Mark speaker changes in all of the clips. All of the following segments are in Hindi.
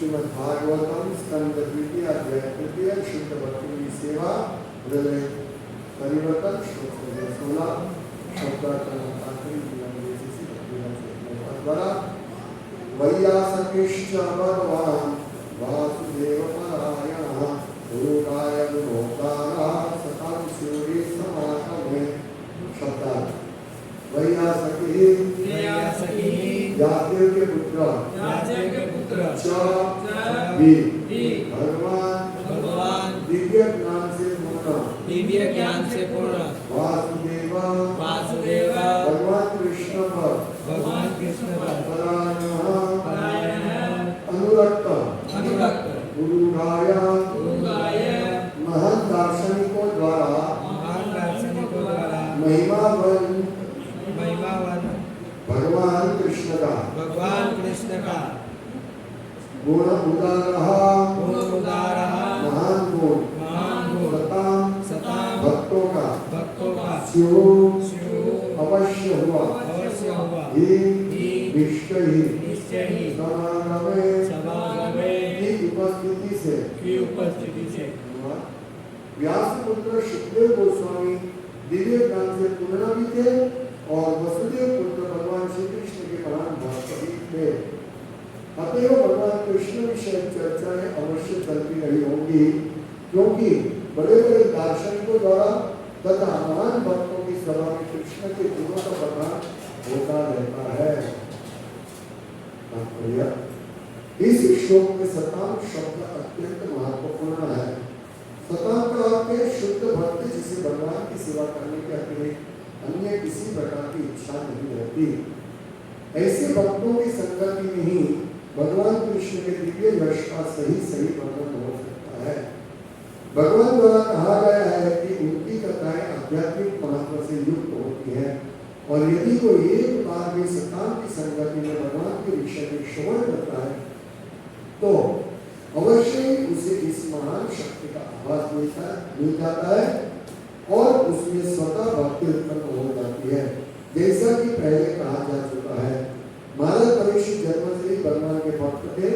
Speaker 1: श्रीमद्भागवतम स्कंद द्वितीय अध्याय तृतीय शुद्ध भक्ति सेवा हृदय परिवर्तन श्लोक 16 द्वारा वैयासकिश्च भगवान् वासुदेवपरायणः गुरुराय विभोक्तारः सतां शिवरी समागमे शब्दार्थ वैयासकी याज्ञ के पुत्र भगवान दिव्य ज्ञान से पूर्ण वासुदेव भगवान कृष्ण अनुरक्त गुरुराय महान दार्शनिकों द्वारा महिमावन भगवान कृष्ण का गुण उदारः महान गुण सताम भक्तों का अवश्य हुआ ही निश्चय समागमे की उपस्थिति से व्यास पुत्र सुखदेव गोस्वामी दिव्य ज्ञान से पूर्ण भी थे और वसुदेव पुत्र भगवान श्री कृष्ण के महान भक्त भी थे। अतएव भगवान कृष्ण विषय चर्चाएं अवश्य चलती रही होंगी, क्योंकि बड़े बड़े दार्शनिकों द्वारा तथा महान भक्तों की सभा में कृष्ण के गुणों का वर्णन होता रहता है। इस श्लोक में सताम शब्द अत्यंत महत्वपूर्ण है। सताम का अर्थ है शुद्ध भक्त, जिसे भगवान की सेवा करने के अतिरिक्त अन्य किसी प्रकार की इच्छा नहीं रहती। ऐसे भक्तों की संगति में ही भगवान कृष्ण के दिव्य यश का सही वर्णन हो सकता है। भगवान द्वारा कहा गया है कि उनकी कथाएं आध्यात्मिक महत्व से युक्त होती है, और यदि कोई एक बार भी सताम की संगति में भगवान के विषय में श्रवण करता है तो अवश्य ही उसे इस महान शक्ति का आभास मिल जाता है और उसमें स्वतः भक्ति उत्पन्न हो जाती है। जैसा कि पहले कहा जा चुका है, महाराज परीक्षित जन्म से ही भगवान के भक्त थे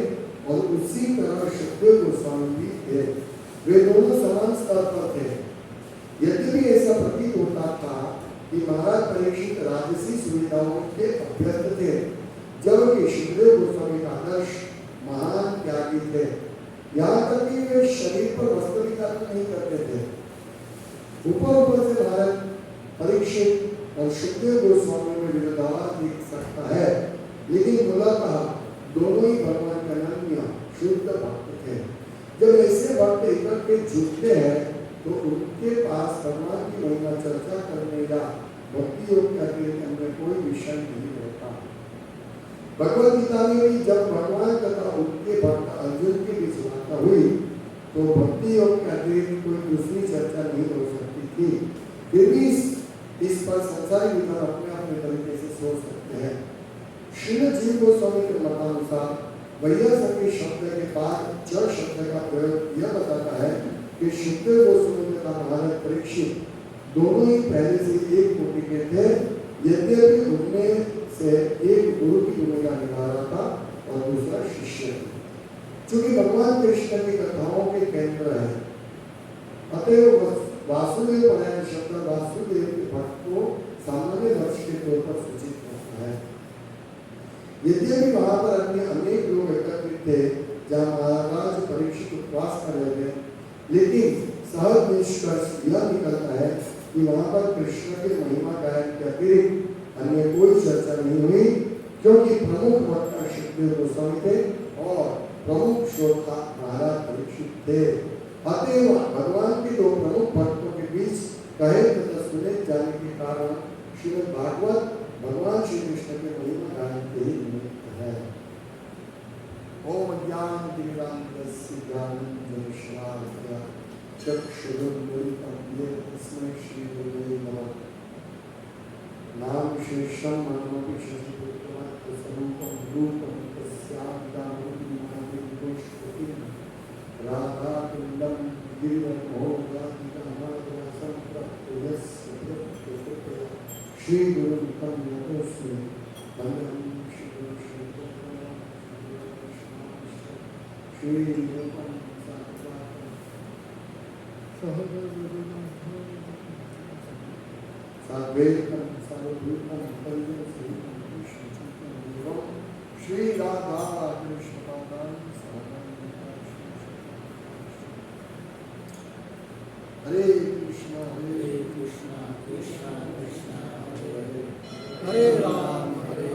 Speaker 1: और उसी तरह सुखदेव गोस्वामी भी थे। वे दोनों समान स्तर पर थे। यद्यपि ऐसा प्रतीत होता था कि महाराज परीक्षित राजसी सुविधाओं के अभ्यस्त थे, जबकि सुखदेव गोस्वामी का आदर्श महान त्यागी थे। यहाँ तक कि वे शरीर पर वस्त्र भी धारण नहीं करते थे। ऊपर से महाराज परीक्षित और सुखदेव गोस्वामी में विरोधाभास दिख सकता है, लेकिन मूलतः दोनों ही भगवान के अनन्य शुद्ध भक्त थे। जब ऐसे भक्त इकट्ठे जुटते हैं तो उनके पास भगवान की महिमा चर्चा करने या भक्ति योग के अतिरिक्त अन्य कोई विषय नहीं रहता। भगवद गीता में भी जब भगवान तथा उनके भक्त अर्जुन के बीच वार्ता हुई तो भक्ति योग के अतिरिक्त कोई दूसरी चर्चा नहीं हो सकती थी। फिर भी इस पर संसारी विद्वान अपने तरीके से सोच सकते हैं। श्रील जीव गोस्वामी के मतानुसार वैयासकी शब्द के बाद च शब्द का प्रयोग यह बताता है कि सुखदेव गोस्वामी तथा महाराज परीक्षित दोनों ही पहले से एक कोटि के थे, यद्यपि उनमें से एक गुरु की भूमिका निभा रहा था और दूसरा शिष्य। चूंकि भगवान कृष्ण की कथाओं के केंद्र है, अतएव वासुदेव परायण शब्द वासुदेव के भक्त को सामान्य लक्ष्य के तौर पर सूचित करता है। यद्यपि वहां पर अनेक लोग एकत्रित थे जहाँ महाराज परीक्षित उपवास कर रहे थे, लेकिन सहज निष्कर्ष यह निकलता है कि वहां पर कृष्ण के महिमा गायन के अतिरिक्त अन्य कोई चर्चा नहीं हुई, क्योंकि प्रमुख वक्ता सुखदेव गोस्वामी थे और प्रमुख श्रोता महाराज परीक्षित थे। अतएव भगवान के दो प्रमुख भक्तों के बीच कहे तथा सुने जाने के कारण श्रीमद् भागवत भगवान श्री कृष्ण के महिमा गायन के ही निमित्त है। ओम ज्ञानतिमिरान्धस्य ज्ञानाञ्जनशलाकया चक्षुरुन्मीलितं येन तस्मै श्रीगुरवे नमः। नाम शेषं मनोपि शशिपुत्रमात्रस्वरूपं रूपं तस्याभिधानोऽभिमानिदोषपतिं राधाकुण्डं गिरिवरमहोगाधिकामादरसं प्रप्तयस्य प्रत्यकृपया श्रीगुरुं तं नतोऽस्मि। वन्दं श्रीगुरुं श्री राधा कृष्ण हरे कृष्णा कृष्णा कृष्णा हरे राम हरे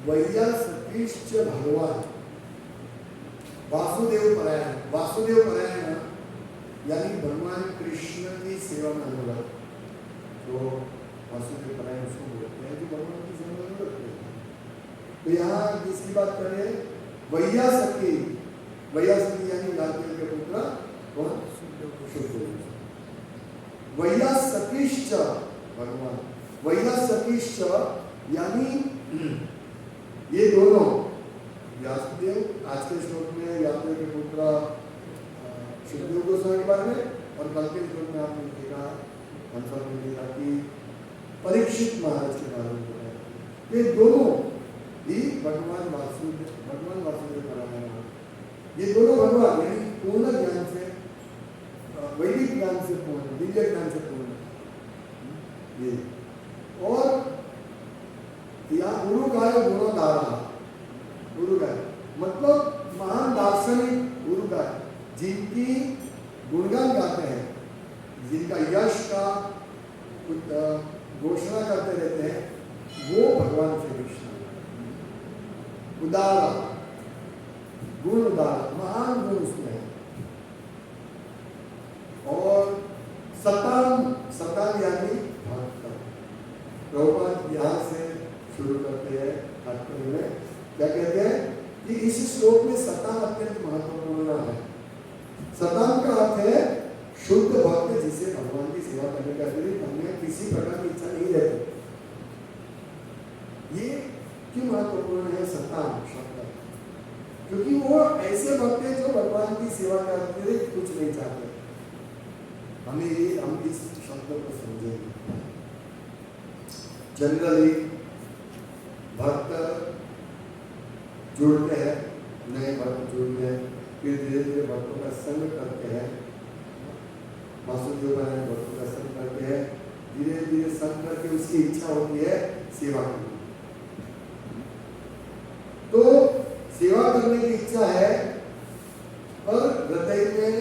Speaker 1: वैया सतीश्च भगवान वासुदेव परायण। वासुदेव परायण यानी भगवान कृष्ण की सेवा में अनुरत, जो वासुदेव परायण उसको बोलते हैं, जो भगवान की सेवा में अनुरत हैं। तो यहाँ किसकी बात करें? वैया सती। वैया सती यानी गार्गिल के पुत्र कौन? शुद्धदेव। वैया सतीश्च भगवान। वैया सतीश्च यानी ये दोनों व्यासदेव, आज के श्लोक में व्यासदेव के पुत्र शुद्धदेव गोस्वामी के बारे में, और कल के श्लोक में आपने देखा आंसर में देखा कि परीक्षित महाराज के बारे में बताया। ये दोनों ही भगवान वासुदेव परायण। ये दोनों भगवान यानी पूर्ण ज्ञान से, वैदिक ज्ञान से पूर्ण, दिव्य ज्ञान से पूर्ण ये। और यहाँ गुरु का है गुणोदारा। गुरु का मतलब महान दार्शनिक गुरु का, जिनकी गुणगान गाते हैं, जिनका यश का घोषणा करते रहते हैं, वो भगवान श्री कृष्ण। उदारा, गुण उदारा, महान गुण उसमें है। और सतान, सतान यानी भक्त। प्रभुपाद यहाँ से शुरू करते हैं तात्पर्य में, क्या कहते हैं कि इस श्लोक में सतान अत्यंत महत्वपूर्ण है। सतान का अर्थ है शुद्ध भक्त, जिसे भगवान की सेवा करने का अतिरिक्त हमें किसी प्रकार की इच्छा नहीं रहती। ये क्यों महत्वपूर्ण है सतान शब्द? क्योंकि वो ऐसे भक्त हैं जो भगवान की सेवा के अतिरिक्त कुछ नहीं चाहते। हम इस शब्द को समझेंगे। जनरली भक्त जुड़ते हैं, नए भक्त जुड़ते हैं, फिर धीरे धीरे भक्तों का संग करते हैं। वासुदेव भक्तों का संग करते हैं, धीरे धीरे संग करके उसकी इच्छा होती है सेवा करने। तो सेवा करने की इच्छा है, पर हृदय में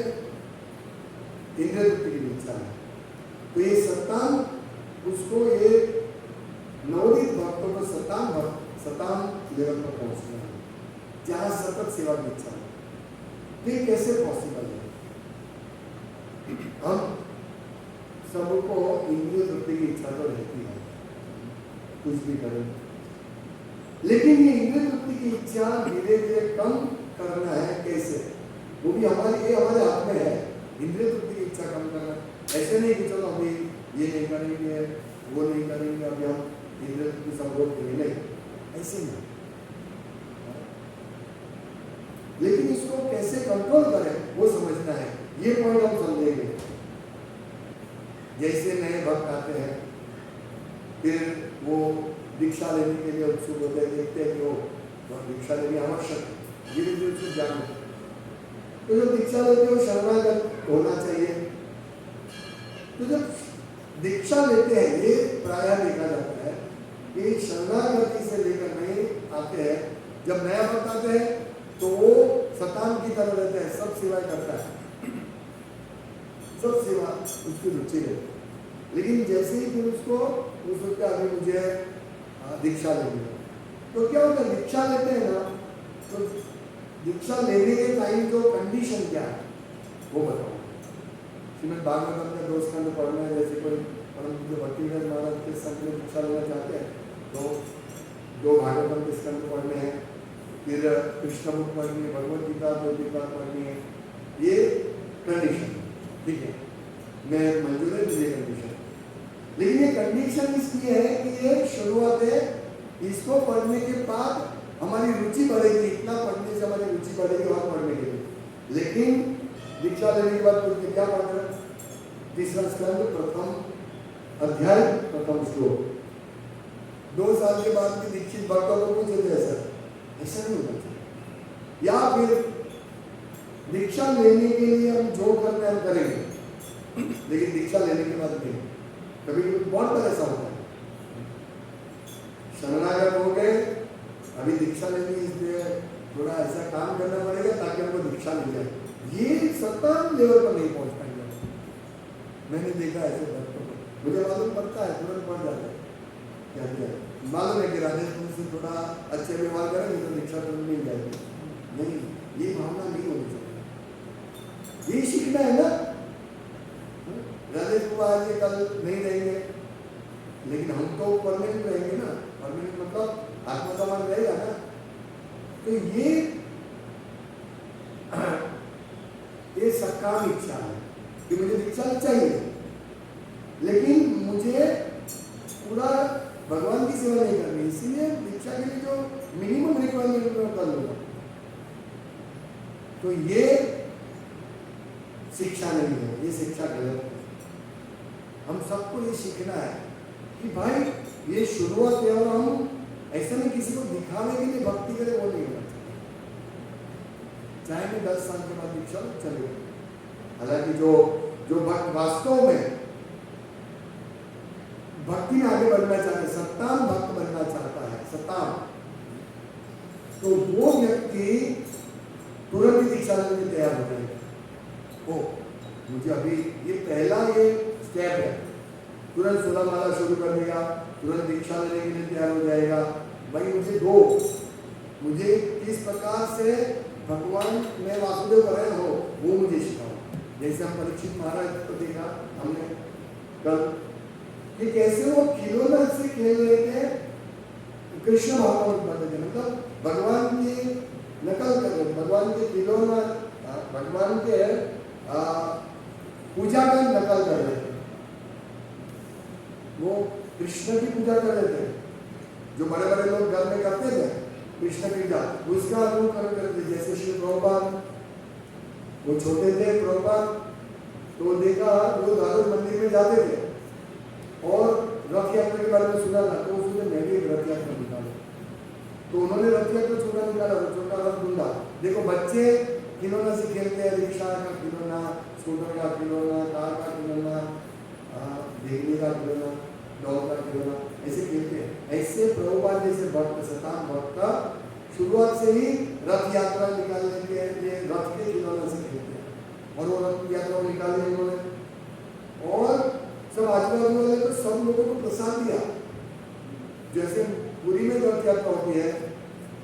Speaker 1: इंद्रिय तृप्ति की इच्छा है। तो ये सतान, उसको ये नवोदित भक्तों को सतान लेवल पर पहुंचना है, जहां सतत सेवा की इच्छा है। ये कैसे पॉसिबल है? हम सबको इंद्रिय तृप्ति की इच्छा तो रहती है, कुछ भी करें, लेकिन ये इंद्रिय तृप्ति की इच्छा धीरे धीरे कम करना है। कैसे? वो भी हमारे हाथ में है, इंद्रिय तृप्ति की इच्छा कम करना। ऐसे नहीं कि चलो अभी ये नहीं करेंगे, वो नहीं करेंगे, अभी हम इंद्रिय तृप्ति संभोग करेंगे, नहीं, ऐसे नहीं। लेकिन इसको कैसे कंट्रोल करें वो समझना है। ये पॉइंट हम समझेंगे। जैसे नए भक्त आते हैं, फिर वो दीक्षा लेने के लिए उत्सुक होते हैं, देखते हैं कि वो दीक्षा लेनी आवश्यक है, धीरे धीरे उसको ज्ञान होता है। तो जब दीक्षा लेते हो शरणागत होना चाहिए। तो जब दीक्षा लेते हैं, ये प्रायः देखा जाता है कि शरणागति से लेकर नए आते हैं, जब नया भक्त आते हैं तो वो सतान की तरह रहते हैं, सब सेवाएं करता है, सब सेवा उसकी रुचि है। लेकिन जैसे ही फिर उसको सोचता है अभी मुझे दीक्षा लेनी है, तो क्या होता है? दीक्षा लेते हैं ना, तो दीक्षा लेने के टाइम जो कंडीशन क्या है वो बताओ। श्रीमद् भागवतम में 2 स्कंद पढ़ना है, जैसे कोई परम पूज्य भक्तिवेदांत महाराज के संग में दीक्षा लेना चाहते हैं तो 2 भागवतम के स्कंद पढ़ने हैं, फिर कृष्ण मुख पढ़नी है, भगवद गीता 2 गीता पढ़नी है, ये कंडीशन, ठीक है। मैं मंजूर है मुझे कंडीशन, लेकिन ये कंडीशन इसलिए है कि ये शुरुआत है, इसको पढ़ने के बाद हमारी रुचि बढ़ेगी, इतना पढ़ने से हमारी रुचि बढ़ेगी और पढ़ने के लिए। लेकिन दीक्षा लेने के बाद तो क्या पढ़ रहे हैं? तीसरा स्कंद प्रथम अध्याय प्रथम श्लोक। 2 साल के बाद भी दीक्षित भक्तों को पूछे थे ऐसा नहीं होना चाहिए। या फिर दीक्षा लेने के लिए हम जो करते हैं हम करेंगे, लेकिन दीक्षा लेने के बाद नहीं। कभी कभी बहुत बार ऐसा होता है, शरणागत हो गए, अभी दीक्षा लेनी है इसलिए थोड़ा ऐसा काम करना पड़ेगा ताकि हमको दीक्षा मिल जाए। ये सत्तान लेवल पर नहीं पहुंच पाएंगे। मैंने देखा ऐसे भक्तों को, मुझे मालूम पड़ता है, तुरंत पड़ जाता है। क्या किया मालूम है कि राधे तुमसे थोड़ा अच्छे व्यवहार करेंगे तो दीक्षा तो मिल जाएगी। नहीं, ये भावना नहीं होनी चाहिए। ये सीखना है ना। राधे को आज ये कल नहीं रहेंगे, लेकिन हम तो परमानेंट रहेंगे ना। परमानेंट मतलब आत्मा का मन रहेगा ना। तो ये सकाम इच्छा है कि मुझे दीक्षा चाहिए, लेकिन मुझे पूरा भगवान की सेवा नहीं करनी, इसीलिए दीक्षा के लिए जो मिनिमम रिक्वायरमेंट मैं कर लूंगा। तो ये शिक्षा नहीं है, ये शिक्षा गलत है। हम सबको ये सीखना है कि भाई ये शुरुआत है और हम ऐसा नहीं किसी को दिखाने के लिए भक्ति करें, वो नहीं होना चाहिए। चाहे मैं 10 साल के बाद दीक्षा चले, हालांकि जो भक्त वास्तव में भक्ति में आगे बढ़ना चाहता है, सत्ताम भक्त बनना चाहता है, सत्ताम, तो वो व्यक्ति तुरंत ही दीक्षा लेने के तैयार हो जाएगा। ओ मुझे अभी ये पहला ये स्टेप है, तुरंत 16 माला शुरू कर देगा, तुरंत दीक्षा लेने के लिए तैयार हो जाएगा। भाई मुझे किस प्रकार से भगवान में वासुदेव कर हो वो मुझे सिखाओ। जैसे हम परीक्षित महाराज को देखा हमने कल कि कैसे वो खिलौना से खेल रहे थे, कृष्ण भावना उत्पन्न थे, मतलब भगवान की नकल कर रहे, भगवान के खिलौना, भगवान के पूजा का नकल कर रहे थे। वो कृष्ण की पूजा कर रहे थे, जो बड़े बड़े लोग घर में करते थे कृष्ण की पूजा, उसका अनुकरण करते थे। जैसे श्री प्रभुपाद, वो छोटे थे प्रभुपाद, तो देखा वो दारू मंदिर में जाते थे और रथ यात्रा के बारे में सुना था, तो उसने मैं भी रथ यात्रा निकाला, तो उन्होंने रथ यात्रा छोटा निकाला, छोटा रथ ढूंढा। देखो बच्चे खिलौना से खेलते हैं, रिक्शा का खिलौना, स्कूटर का खिलौना, कार का खिलौना, देखने का खिलौना, डॉग का खिलौना, ऐसे खेलते हैं। ऐसे प्रभुपाद जैसे भक्त, सताम भक्त शुरुआत से ही रथ यात्रा निकालने के लिए रथ के खिलौना से खेलते हैं, और वो रथ यात्रा निकाली उन्होंने, और सब आजू-बाजू वाले तो सब लोगों को प्रसाद दिया। जैसे पुरी में रथ यात्रा होती है,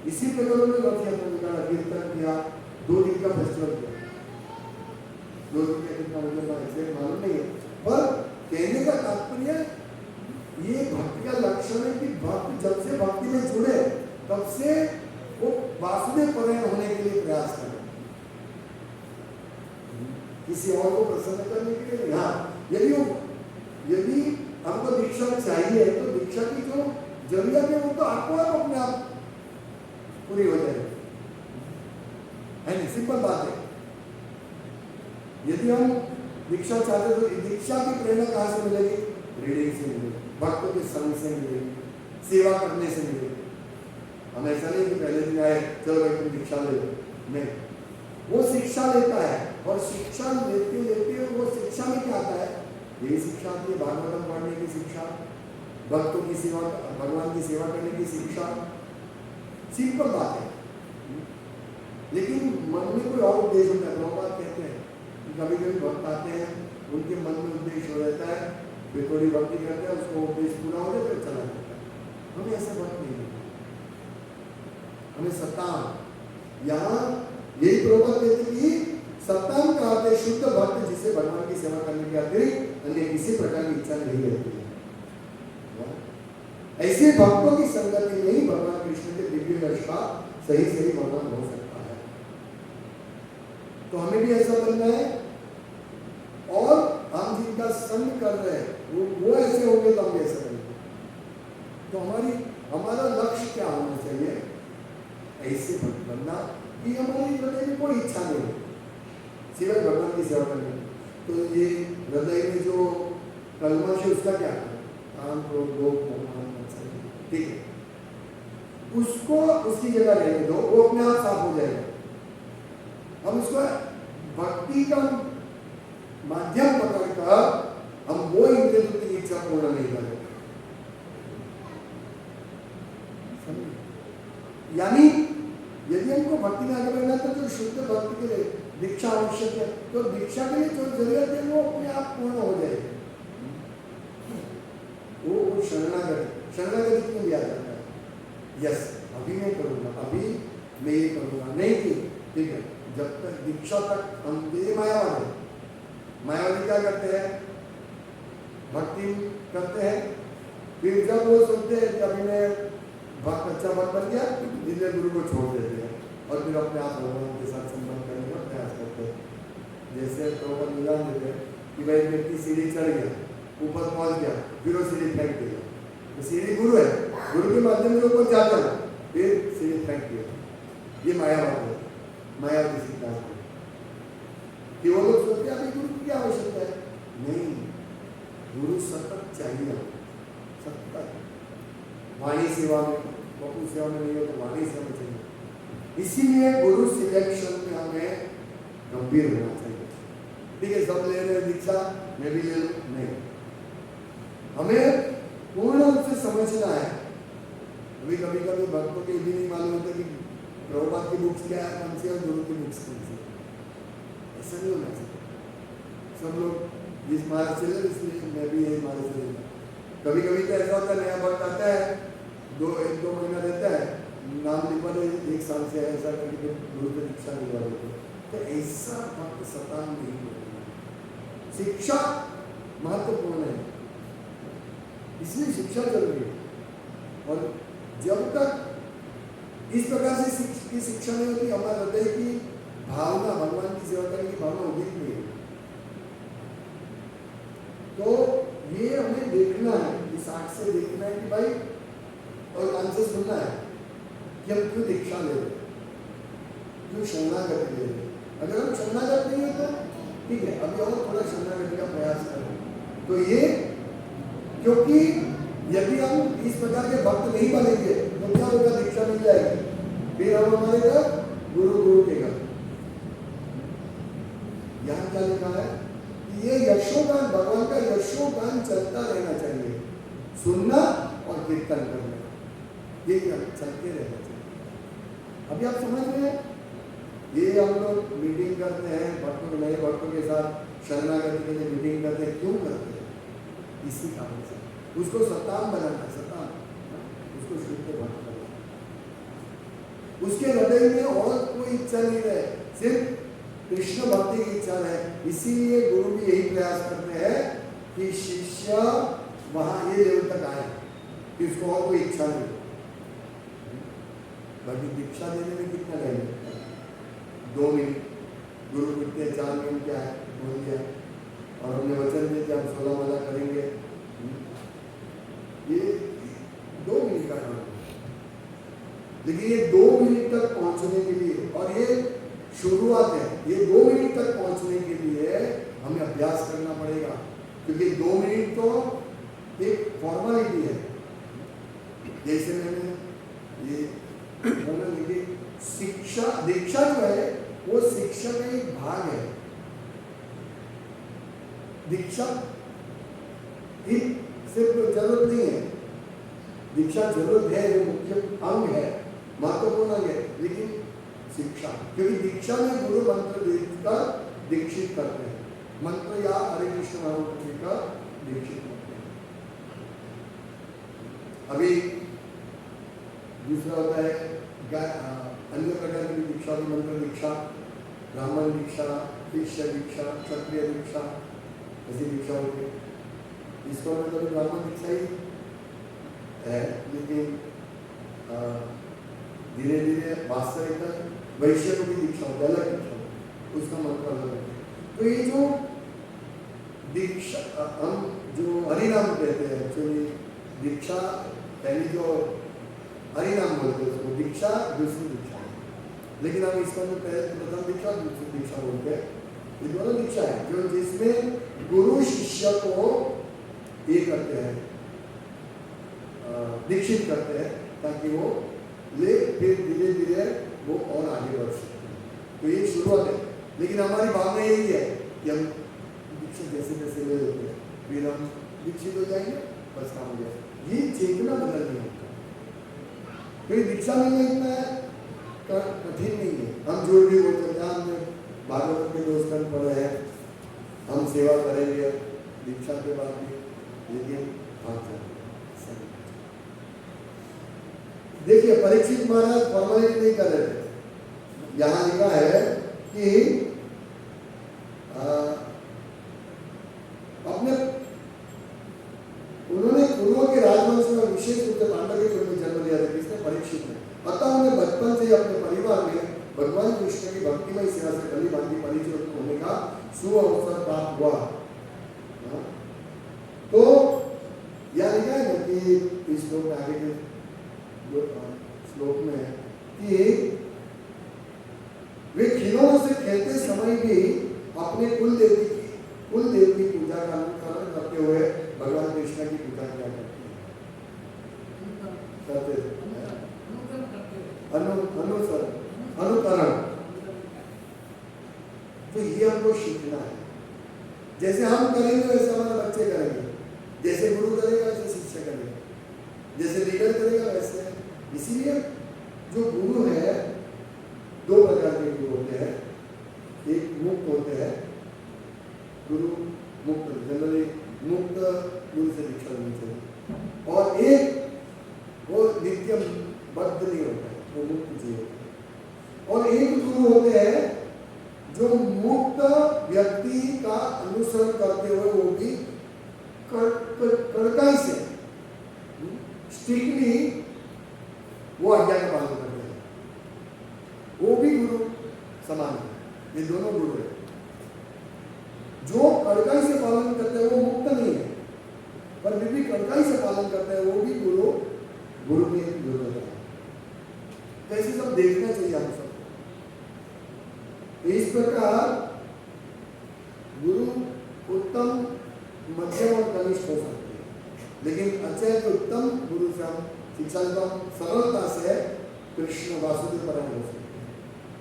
Speaker 1: इसी प्रकार उन्होंने रथ यात्रा निकाला, कीर्तन किया, 2 दिन का फेस्टिवल किया। 2 दिन का कितना मतलब ऐसे मालूम नहीं है, पर कहने का तात्पर्य ये भक्ति का लक्षण है कि भक्त जब से भक्ति में जुड़े तब से वो वासुदेव परायण होने के लिए प्रयास करें, किसी और को प्रसन्न करने के लिए। हाँ, यदि हमको दीक्षा चाहिए तो दीक्षा की जो जरूरत है वो तो आपको अपने आप पूरी हो जाएगी, है नहीं? सिंपल बात है। यदि हम दीक्षा चाहते तो दीक्षा की प्रेरणा कहाँ से मिलेगी? रीडिंग से मिलेगी, भक्तों के संग से मिलेगी, सेवा करने से मिलेगी। हम ऐसा नहीं कि पहले दिन आए चलो भाई तुम दीक्षा ले लो, नहीं, वो शिक्षा लेता है, और शिक्षा लेते लेते वो शिक्षा में क्या आता है? यही शिक्षा आती है, भागवतम पढ़ने की शिक्षा, भक्तों की सेवा, भगवान की सेवा करने की शिक्षा। सिंपल बात है, लेकिन मन में कोई और उद्देश्य होता है। लोग बात कहते हैं कि कभी कभी भक्त आते हैं, उनके मन में उद्देश्य हो जाता है, फिर थोड़ी भक्ति करते हैं, उसको उद्देश्य पूरा हो जाता है, चला जाता है। हमें ऐसा भक्त नहीं है, हमें सत्ताम, यहाँ यही प्रभुपाद कहते कि सत्ताम का अर्थ है शुद्ध भक्त, जिसे भगवान की सेवा करने के अतिरिक्त अन्य किसी प्रकार की इच्छा नहीं रहती है। ऐसे भक्तों की संगति में ही भगवान कृष्ण के दिव्य यश का सही वर्णन हो सकता है। तो हमें भी ऐसा बनना है, और हम जिन जिनका संग कर रहे हैं वो ऐसे होंगे तो हम ऐसे करेंगे। तो हमारा लक्ष्य क्या होना चाहिए? ऐसे भक्त बनना कि हमारी हृदय में कोई इच्छा नहीं हो सिवाय भगवान की सेवा करने की। तो ये हृदय में जो कलमश है उसका क्या है? काम, क्रोध, लोभ, मोह, मत्सर, ठीक है, उसको उसकी जगह रहने दो, वो अपने आप साफ हो जाएगा। हम उसको भक्ति का माध्यम पकड़कर हम वो इंद्रियों की इच्छा पूर्ण नहीं करें। यानी यदि हमको भक्ति में आगे बढ़ना तो शुद्ध भक्ति के लिए दीक्षा आवश्यक है, तो दीक्षा के लिए जो जरूरत है वो अपने आप पूर्ण हो जाएगी। वो शरणागति क्यों लिया जाता है? यस, अभी मैं करूँगा, अभी मैं ये करूँगा, नहीं कि ठीक है, जब तक दीक्षा तक हम ये मायावादी क्या करते हैं? भक्ति करते हैं, फिर जब वो सुनते हैं कि अभी मैं अच्छा भक्त बन गया, इसलिए गुरु को छोड़ देते हैं और फिर अपने आप भगवान के साथ संबंध करने का प्रयास करते हैं। जैसे प्रभुपाद निदान देते हैं कि भाई व्यक्ति सीढ़ी चढ़ गया, ऊपर पहुंच गया, फिर वो सीढ़ी फेंक दिया, तो सीढ़ी गुरु है, गुरु के माध्यम से ऊपर जाता है, फिर सीढ़ी फेंक दिया। ये मायावाद है, मायावादी सिद्धांत है कि वो लोग सोचते हैं अभी गुरु की क्या आवश्यकता है? नहीं, गुरु सतत चाहिए, सतत वाणी सेवा में, बपू सेवा में नहीं हो तो वाणी सेवा में चाहिए। इसीलिए गुरु सिलेक्शन में हमें गंभीर होना चाहिए। ठीक है, सब ले रहे दीक्षा, मैं भी ले लूं, नहीं, हमें पूर्ण रूप से समझना है। अभी कभी कभी भक्तों के भी नहीं मालूम होता कि प्रभुपाद की बुक्स क्या है, कौन सी, और गुरु की बुक्स कौन सी। ऐसा नहीं होना चाहिए। सब लोग इस मार्ग से ले, इसलिए मैं भी यही मार्ग से लेना। कभी कभी तो ऐसा होता है, नया भक्त आता है, एक दो महीना रहता है, नाम लिखवा दे, 1 साल से ऐसा करके गुरु की दीक्षा दिलवा देते। तो ऐसा भक्त सतान नहीं होता। शिक्षा महत्वपूर्ण है, इसलिए शिक्षा जरूरी है। और जब तक इस प्रकार से की शिक्षा नहीं होती, हमारे हृदय की भावना, भगवान की सेवा करने की भावना उदित नहीं है। तो ये हमें देखना है, इस आंख से देखना है कि भाई, और कान से सुनना है कि हम क्यों दीक्षा ले रहे, क्यों शरणागति ले रहे। अगर हम शरणागत नहीं है तो ठीक है, अभी और थोड़ा शरणागति का प्रयास करें। तो ये, क्योंकि यदि हम इस प्रकार के भक्त नहीं बनेंगे तो क्या होगा? दीक्षा मिल जाएगी, फिर हम हमारे घर गुरु के घर। यहाँ क्या लिखा है? ये यशोगान, भगवान का यशोगान चलता रहना चाहिए, सुनना और कीर्तन करना, ये चलते रहना चाहिए। अभी आप समझ रहे हैं? ये हम लोग मीटिंग करते हैं भक्तों, नए भक्तों के साथ शरणागति के लिए मीटिंग करते हैं, क्यों करते हैं? इसी कारण से उसको सताम बनाना, सताम, उसको शुद्ध भक्त करना, उसके हृदय में और कोई इच्छा नहीं रहे, सिर्फ कृष्ण भक्ति की इच्छा है। इसीलिए गुरु भी यही प्रयास करते हैं कि शिष्य वहां ये लेवल तक आए कि उसको और कोई इच्छा नहीं। बाकी दीक्षा देने में कितना टाइम लगता है? 2 मिनट, गुरु कितने 4 मिनट क्या है बोल दिया, और हमने वचन दिया कि हम 16 माला करेंगे, ये 2 मिनट का काम है। लेकिन ये 2 मिनट तक पहुंचने के लिए, और ये शुरुआत है, ये 2 मिनट तक पहुंचने के लिए हमें अभ्यास करना पड़ेगा, क्योंकि 2 मिनट तो एक फॉर्मेलिटी है। जैसे मैंने ये बोला, लेकिन शिक्षा, दीक्षा जो है वो शिक्षा का एक भाग है। दीक्षा सिर्फ जरूरत नहीं है, दीक्षा जरूरत है, वो मुख्य अंग है, महत्वपूर्ण अंग है, लेकिन शिक्षा, क्योंकि दीक्षा में गुरु मंत्र देकर दीक्षित करते हैं, मंत्र या हरे कृष्ण महामंत्र का दीक्षित करते हैं। अभी दूसरा होता है अन्य प्रकार की दीक्षा, मंत्र दीक्षा, ब्राह्मण दीक्षा, शिष्य दीक्षा, क्षत्रिय दीक्षा, ऐसी दीक्षा होती है। इसको मतलब ब्राह्मण दीक्षा ही है, लेकिन धीरे धीरे वास्तविक वैश्य को भी दीक्षा होती है, अलग दीक्षा होती है, उसका मंत्र अलग है। तो ये जो दीक्षा हम जो हरिनाम कहते हैं एक्चुअली, दीक्षा पहली जो हरिनाम बोलते हैं उसको दीक्षा, दूसरी दीक्षा है, लेकिन हम इसका जो प्रथम दीक्षा दूसरी दीक्षा बोलते हैं, ये दोनों दीक्षा है जो जिसमें गुरु शिष्य को ये करते हैं, दीक्षित करते हैं ताकि वो ले फिर धीरे धीरे वो और आगे बढ़ सकते हैं। तो ये शुरुआत है, लेकिन हमारी भावना यही है कि हम दीक्षित जैसे जैसे ले लेते हैं फिर हम दीक्षित हो जाएंगे, बस काम हो जाए। ये चेतना बदलनी होता है। फिर दीक्षा मिलना इतना कठिन नहीं है। हम जो भी बोलते हैं, हमने भागवत के दोस्तन पढ़े हैं, हम सेवा करेंगे दीक्षा के बाद भी, लेकिन आप देखिए परीक्षित महाराज फॉर्मेलिटी नहीं कर रहे थे। यहाँ लिखा है कि अपने उन्होंने कुरुओं के राजवंश में विशेष रूप से पांडव के कुल में जन्म लिया था, किसने? परीक्षित ने। अतः उन्हें बचपन से ही अपने परिवार में भगवान कृष्ण की भक्तिमय सेवा से गली बांधी परिचित होने का सुअवसर प्राप्त हुआ। तो यह लिखा है ना कि इस श्लोक में आगे के श्लोक में कि वे खिलौनों से खेलते समय भी अपने कुल देवी की पूजा का अनुकरण करते हुए भगवान कृष्ण की पूजा किया करते हैं, अनुकरण। तो ये हमको सीखना है, जैसे हम करेंगे वैसे हमारे बच्चे करेंगे, जैसे गुरु करेगा वैसे शिष्य करेगा, जैसे लीडर करेगा वैसे। इसीलिए जो गुरु है, दो प्रकार के गुरु होते हैं, एक मुक्त होते हैं, गुरु मुक्त, जनरली मुक्त गुरु से दीक्षा लेनी चाहिए, और एक वो नित्य बद्ध नहीं होता है, वो मुक्त जीव होता है। और एक गुरु होते हैं जो मुक्त व्यक्ति का अनुसरण करते हुए वो भी कड़काई से स्ट्रिक्टली वो आज्ञा का पालन करते हैं, वो भी गुरु समान है। ये दोनों गुरु है। जो कड़काई से पालन करते हैं वो मुक्त नहीं है, पर भी कड़काई से पालन करते हैं वो भी गुरु की जरूरत है। तो ऐसे सब देखना चाहिए हम सबको। इस प्रकार गुरु उत्तम, मध्यम और कनिष्ठ हो सकते हैं, लेकिन अत्यंत उत्तम गुरु से हम शिक्षा सरलता से कृष्ण वासुदेव परायण हो सकते हैं।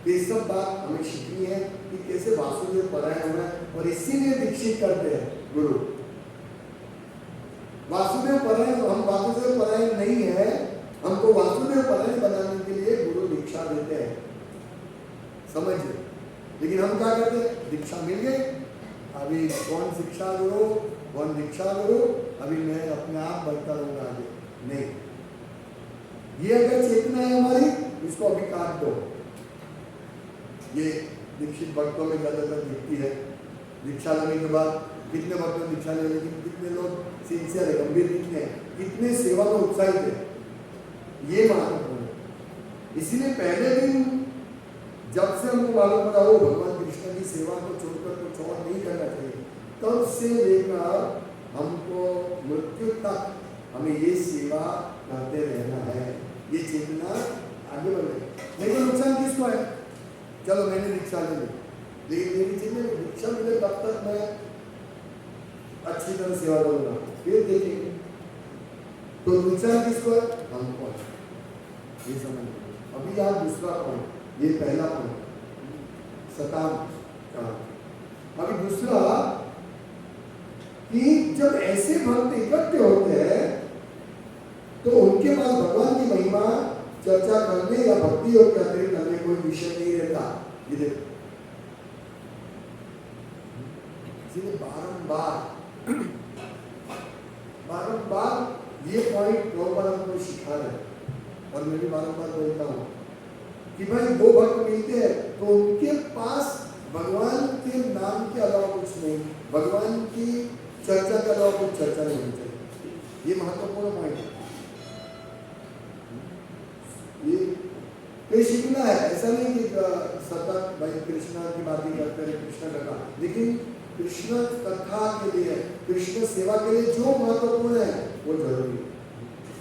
Speaker 1: तो ये सब बात हमें सीखनी है कि कैसे वासुदेव परायण होना है, और इसीलिए दीक्षित करते हैं गुरु। वासुदेव परायण, हम वासुदेव परायण नहीं है, हमको वासुदेव परायण बनाने के लिए गुरु दीक्षा देते हैं, समझिए। लेकिन हम क्या करते हैं? दीक्षा मिल गई, अभी कौन शिक्षा गुरु, कौन दीक्षा गुरु, अभी मैं अपने आप बढ़ता रहूंगा आगे। नहीं, ये अगर चेतना है हमारी, इसको अभी काट दो। ये दीक्षित भक्तों में ज्यादातर दिखती है। दीक्षा लेने के बाद कितने भक्त दीक्षा ले, लेकिन कितने लोग सिंसियर है, गंभीर कितने, कितने सेवा में उत्साहित है, ये महत्वपूर्ण है। इसीलिए पहले दिन जब से हमको मालूम पड़ा हो भगवान कृष्ण की सेवा को छोड़कर कुछ और नहीं करना चाहिए, तब से लेकर हमको मृत्यु तक हमें ये सेवा करते रहना है। ये चेतना आगे बढ़ गई। लेकिन नुकसान किसको है? चलो मैंने दीक्षा ले ली, लेकिन मेरी चेतना दीक्षा मिले तब तक मैं अच्छी तरह सेवा करूंगा, फिर देखेंगे। तो नुकसान किसको है? हमको। ये समझ। अभी यहाँ दूसरा पॉइंट, ये पहला पॉइंट सताम का। अभी दूसरा कि जब ऐसे भक्त इकट्ठे होते हैं तो उनके पास भगवान की महिमा चर्चा करने या भक्ति और अतिरिक्त करने कोई विषय नहीं रहता। ये देखो, इसलिए बारंबार ये पॉइंट प्रभुपाद हमको सिखा रहे हैं, और मैं भी बारंबार बोलता हूँ कि भाई दो भक्त मिलते हैं तो उनके पास भगवान के नाम के अलावा कुछ नहीं, भगवान की चर्चा के अलावा कुछ चर्चा नहीं होनी चाहिए। ये महत्वपूर्ण पॉइंट है। ये सीखना है। ऐसा नहीं कि सतत भाई कृष्णा की बात ही करते रहे, कृष्णा का, लेकिन कृष्ण कथा के लिए, कृष्ण सेवा के लिए जो महत्वपूर्ण है वो जरूरी है।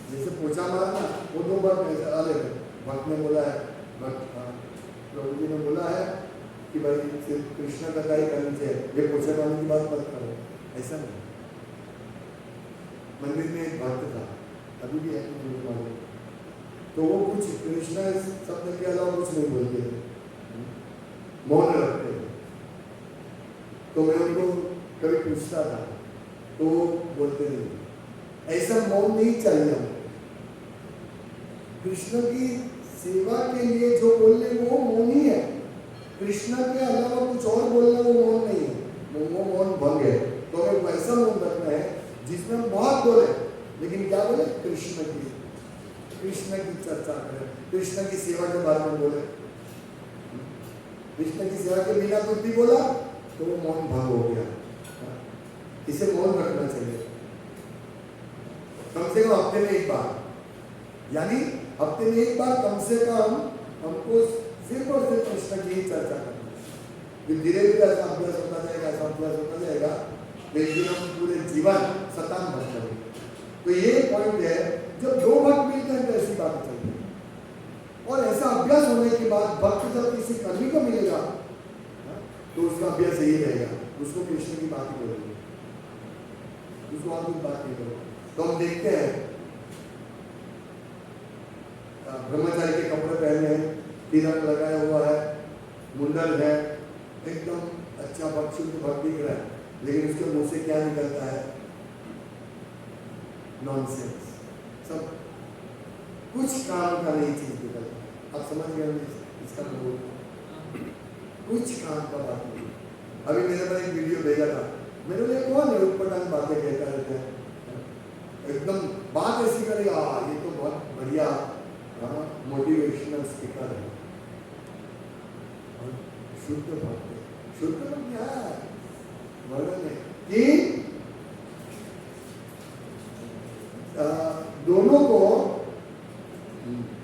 Speaker 1: जैसे पोछा मारना वो दो बार अलग है। भक्त ने बोला है, प्रभु जी ने बोला है कि भाई सिर्फ कृष्ण कथा ही करनी चाहिए, ये पोछा मारने की बात मत करो, ऐसा नहीं। मंदिर में एक भक्त था, अभी भी है, तो वो कुछ कृष्ण शब्द के अलावा कुछ नहीं बोलते थे, मौन रखते थे। तो मैं उनको कभी पूछता था तो वो बोलते नहीं। ऐसा मौन नहीं चाहिए हमको। कृष्ण की सेवा के लिए जो बोलने वो मौन ही है। कृष्ण के अलावा कुछ और बोलना वो मौन नहीं है, वो मौन भंग है। तो हमें वैसा मौन रखना है जिसमें हम बहुत बोले, लेकिन क्या बोले? कृष्ण की चर्चा करें, कृष्ण की सेवा के बारे में बोले। कृष्ण की सेवा के बिना कुछ भी बोला तो वो मौन भंग हो गया। इसे मौन रखना चाहिए कम से कम हफ्ते में एक बार, यानी हफ्ते में एक बार कम से कम हमको सिर्फ और सिर्फ कृष्ण की ही चर्चा करनी है। फिर धीरे धीरे ऐसा अभ्यास होता जाएगा, ऐसा अभ्यास होता जाएगा, लेकिन हम पूरे जीवन शतान भक्त करेंगे। तो ये पॉइंट है, जब दो भक्त मिलते हैं तो ऐसी बात चलती है। और ऐसा अभ्यास होने के बाद भक्त जब किसी कर्मी को मिलेगा तो उसका अभ्यास यही रहेगा, उसको कृष्ण की बात ही बोलेंगे, उसको और कुछ बात नहीं करो। तो हम देखते हैं ब्रह्मचारी के कपड़े पहने हैं, तिलक लगाया हुआ है, मुंडन है, एकदम अच्छा भक्त, शुद्ध भक्त दिख रहा है, लेकिन उसके मुंह से क्या निकलता है? नॉनसेंस, सब कुछ काम का नहीं चीज निकलता। आप समझ गए इसका मतलब? कुछ काम का बात नहीं। अभी मेरे पर एक वीडियो भेजा था, मेरे लिए कौन है उटपटांग बातें कहता रहता है, एकदम बात ऐसी करेगा, ये तो बहुत बढ़िया मोटिवेशनल स्पीकर है। शुद्ध भक्त, शुद्ध तो क्या है? वर्णन है कि दोनों को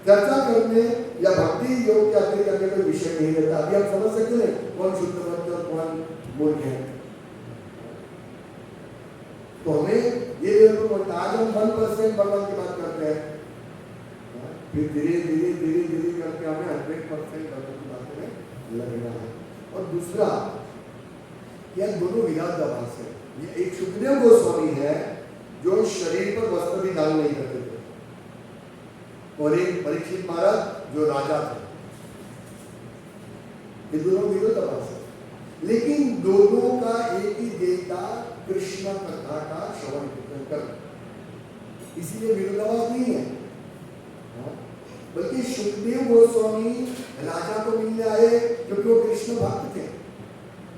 Speaker 1: चर्चा करने या भक्ति योग के आगे करने का विषय नहीं रहता। अभी आप समझ सकते हैं कौन शुद्ध भक्त और कौन मूर्ख है। तो हमें ये आज हम 1% भगवान की बात करते हैं, फिर धीरे धीरे धीरे धीरे करके हमें 100% भगवान की बात में लगना है। और दूसरा, यह दोनों विरोधाभास है। ये एक सुखदेव गोस्वामी है जो शरीर पर वस्त्र भी धारण नहीं करते थे, और एक परीक्षित महाराज जो राजा थे। ये दोनों विरोधाभास है, लेकिन दोनों का एक ही देवता कृष्ण कथा का श्रवण कीर्तन कर, इसीलिए विरोधाभास नहीं है। बल्कि सुखदेव गोस्वामी राजा को मिलने आए क्योंकि वो कृष्ण भक्त थे।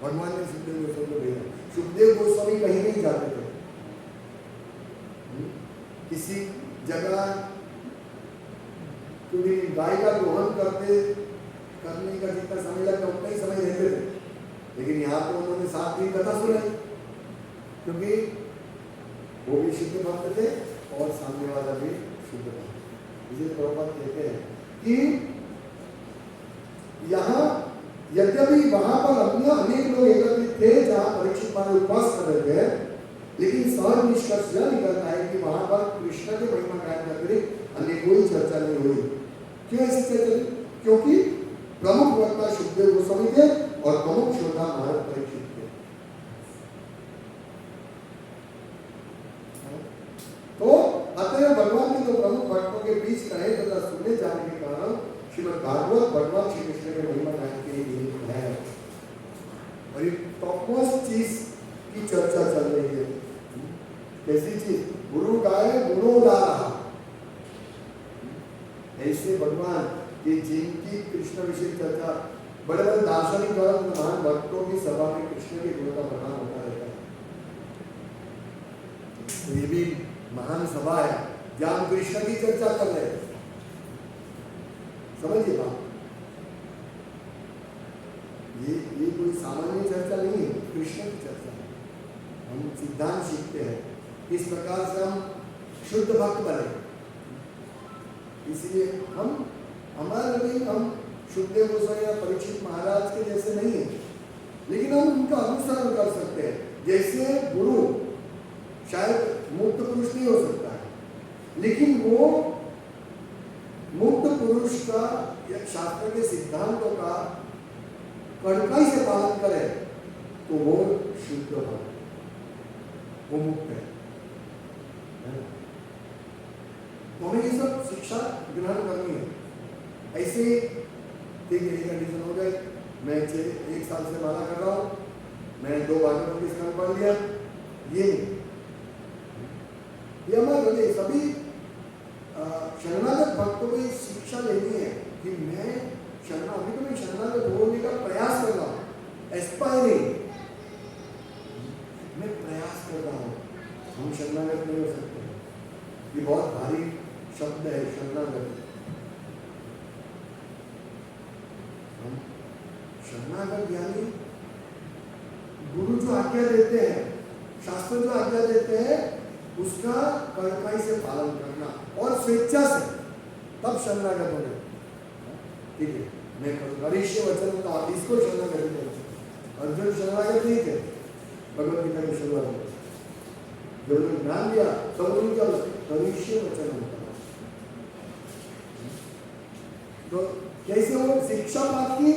Speaker 1: भगवान ने सुखदेव गोस्वामी को भेजा। सुखदेव गोस्वामी कहीं नहीं जाते थे, किसी जगह क्योंकि गाय का दोहन करने का जितना समय लगता उतना ही समय रहते थे, लेकिन यहाँ तो उन्होंने 7 दिन कथा सुनाई, क्योंकि वो भी शुद्ध भक्त थे और सामने वाला भी शुद्ध भक्त। इसे प्रभुपाद कहते हैं कि यहाँ यद्यपि वहां पर अन्य अनेक लोग एकत्रित थे जहां परीक्षित महाराज उपवास कर रहे थे, लेकिन सहज निष्कर्ष यह निकलता है कि वहां पर कृष्ण के महिमा गायन के अतिरिक्त अन्य कोई चर्चा नहीं हुई। क्यों ऐसी चर्चा? क्योंकि प्रमुख वक्ता सुखदेव गोस्वामी थे और प्रमुख श्रोता महाराज परीक्षित थे। तो अतः भगवान के दो प्रमुख भक्तों के बीच रहे तथा सुनने जाने के कारण श्रीमद् भागवत भगवान श्री कृष्ण के महिमा गायन के लिए है। और ये टॉपमोस्ट चीज की चर्चा चल रही है। कैसी चीज? गुरु गाय गुरु गा रहा। ऐसे भगवान की जिनकी कृष्ण विषय चर्चा बड़े बड़े दार्शनिक और महान भक्तों की सभा में कृष्ण के गुण का प्रदान होता रहता है। तो ये भी महान सभा है जहां हम कृष्ण की चर्चा कर रहे हैं। समझिए बात, ये कोई सामान्य चर्चा नहीं है, कृष्ण की चर्चा है। हम सिद्धांत सीखते हैं किस प्रकार से हम शुद्ध भक्त बने। इसलिए हमारे लिए हम सुखदेव गोस्वामी या परीक्षित महाराज के जैसे नहीं है, लेकिन हम उनका अनुसरण कर सकते हैं। जैसे गुरु शायद मुक्त पुरुष नहीं हो सकता है, लेकिन वो मुक्त पुरुष का या शास्त्र के सिद्धांतों का कड़काई से पालन करे तो वो शुद्ध हो, वो मुक्त है। तो हमें ये सब शिक्षा ग्रहण करनी है। ऐसे ठीक है, कंडीशन हो गए, मैं 1 साल से माला कर रहा हूँ, मैं 2 भागवतों की स्नान पढ़ लिया, ये हमारे सभी शरणागत भक्तों को शिक्षा लेनी है कि मैं अभी तो मैं शरणागत होने का प्रयास कर रहा हूँ, एस्पायरिंग, मैं प्रयास कर रहा हूँ। हम शरणागत नहीं हो सकते, ये बहुत भारी शब्द है शरणागत। हम शरणागत यानी गुरु जो आज्ञा देते हैं, शास्त्र जो आज्ञा देते हैं, उसका कड़काई से पालन करना और स्वेच्छा से, तब शरणागत होने। ठीक है, मैं करिष्ये वचन का, इसको शरणागति बोलते हैं। अर्जुन शरणागत नहीं थे भगवत गीता की शुरुआत में, जब उन्होंने ज्ञान दिया तब उन्होंने क्या करिष्ये वचन होता। तो कैसे वो शिक्षा प्राप्त की,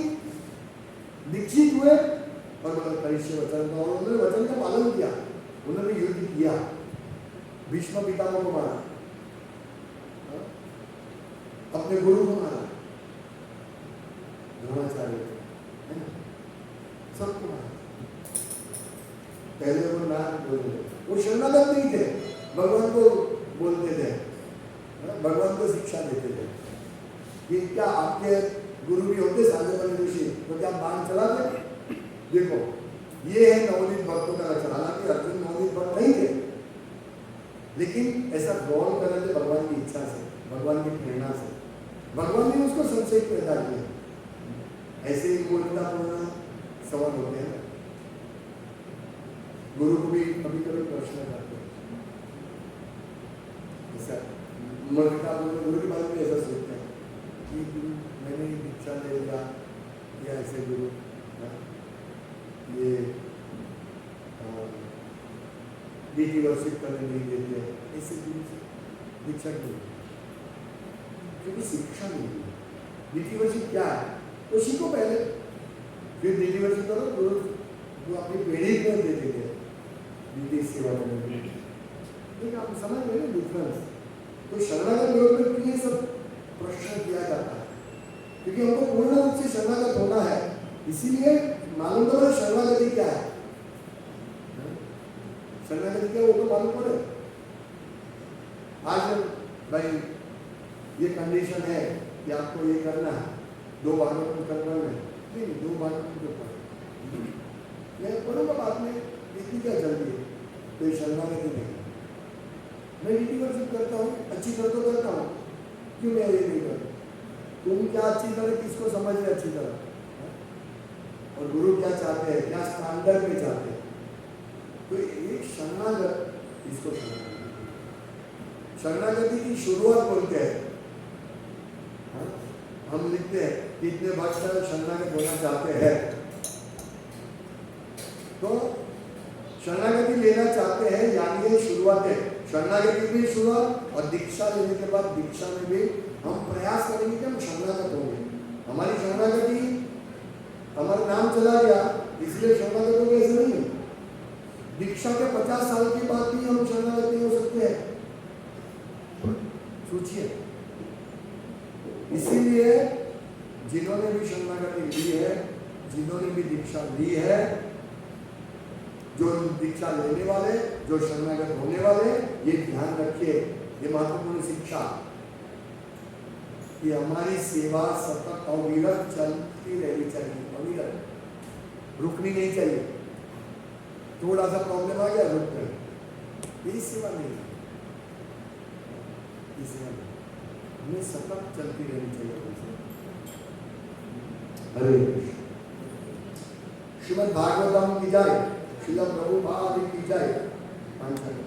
Speaker 1: दीक्षित हुए और करिष्ये वचन, और उन्होंने वचन का पालन किया, उन्होंने युद्ध किया, भीष्म पितामह को मारा, अपने गुरु को मारा, द्रोणाचार्य है ना, सबको मारा। पहले वो नाम बोलते, वो शरणागत नहीं थे, भगवान को बोलते थे, भगवान को शिक्षा देते थे कि क्या आपके गुरु भी होते सांदीपनि ऋषि, तो क्या बाण चलाते? देखो ये है नवनीत भक्तों का लक्षण। हालांकि अर्जुन नवनीत भक्त नहीं थे, लेकिन ऐसा गौर कर रहे थे भगवान की इच्छा से, भगवान की प्रेरणा से, भगवान ने उसको संशय पैदा किया। ऐसे ही मूर्खतापूर्ण सवाल होते हैं, गुरु को भी कभी कभी प्रश्न करते हैं, ऐसा मूर्खतापूर्ण गुरु के बारे में ऐसा सोचते हैं कि मैंने दीक्षा ले लिया या ऐसे गुरु ये डीटी वर्शिप करने नहीं देते, ऐसे गुरु से दीक्षा क्यों? क्योंकि शिक्षा नहीं है। डीटी वर्शिप क्या है तो सीखो पहले, फिर डीटी वर्शिप करो। गुरु जो अपनी पीढ़ी को दे देंगे डीटी सेवा करने के लिए, लेकिन आप समझ रहे हैं डिफरेंस। तो शरणागत लोगों में ये सब प्रश्न किया जाता है, क्योंकि हमको पूर्ण रूप से शरणागत होना है। इसीलिए मालूम करो शरणागति क्या है, शरणागति क्या वो तो मालूम पड़े। आज भाई ये कंडीशन है कि आपको ये करना है, 2 भागवत करना है, नहीं 2 भागवत जो पढ़े, मैं पढ़ूंगा बाद में, इतनी क्या जल्दी है, कोई शरणागति नहीं। मैं रीति वर्षिप करता हूँ, अच्छी तरह तो करता हूँ, क्यों मैं ये नहीं करता? तुम क्या अच्छी तरह किसको समझ रहे अच्छी तरह, और गुरु क्या चाहते हैं, क्या स्टैंडर्ड में चाहते हैं। तो एक शरणागत, इसको शरणागति की शुरुआत बोलते हैं। हम लिखते हैं कि इतने भक्त शरणागत होना चाहते हैं, तो शरणागति लेना चाहते हैं, यानी ये शुरुआत है। शरणागति की भी शुरुआत और दीक्षा लेने के बाद दीक्षा में भी हम प्रयास करेंगे कि हम शरणागत होंगे। हमारी शरणागति, हमारा नाम चला गया इसलिए शरणागत होंगे ऐसे नहीं। दीक्षा के 50 साल के बाद भी हम शरणागत नहीं हो सकते हैं, सोचिए। इसीलिए जिन्होंने भी शरणागति ली है, जिन्होंने भी दीक्षा ली है, जो दीक्षा लेने वाले, जो शरणागत होने वाले, ये ध्यान रखिए, ये महत्वपूर्ण शिक्षा कि हमारी सेवा सतत अविरत चलती रहनी चाहिए, अविरत, रुकनी नहीं चाहिए। थोड़ा सा प्रॉब्लम आ गया रुक गए, ये सेवा नहीं है, ये सेवा नहीं, हमें सतत चलती रहनी चाहिए। हरे कृष्ण। श्रीमद् भागवतम की जय, श्रील प्रभुपाद की जय।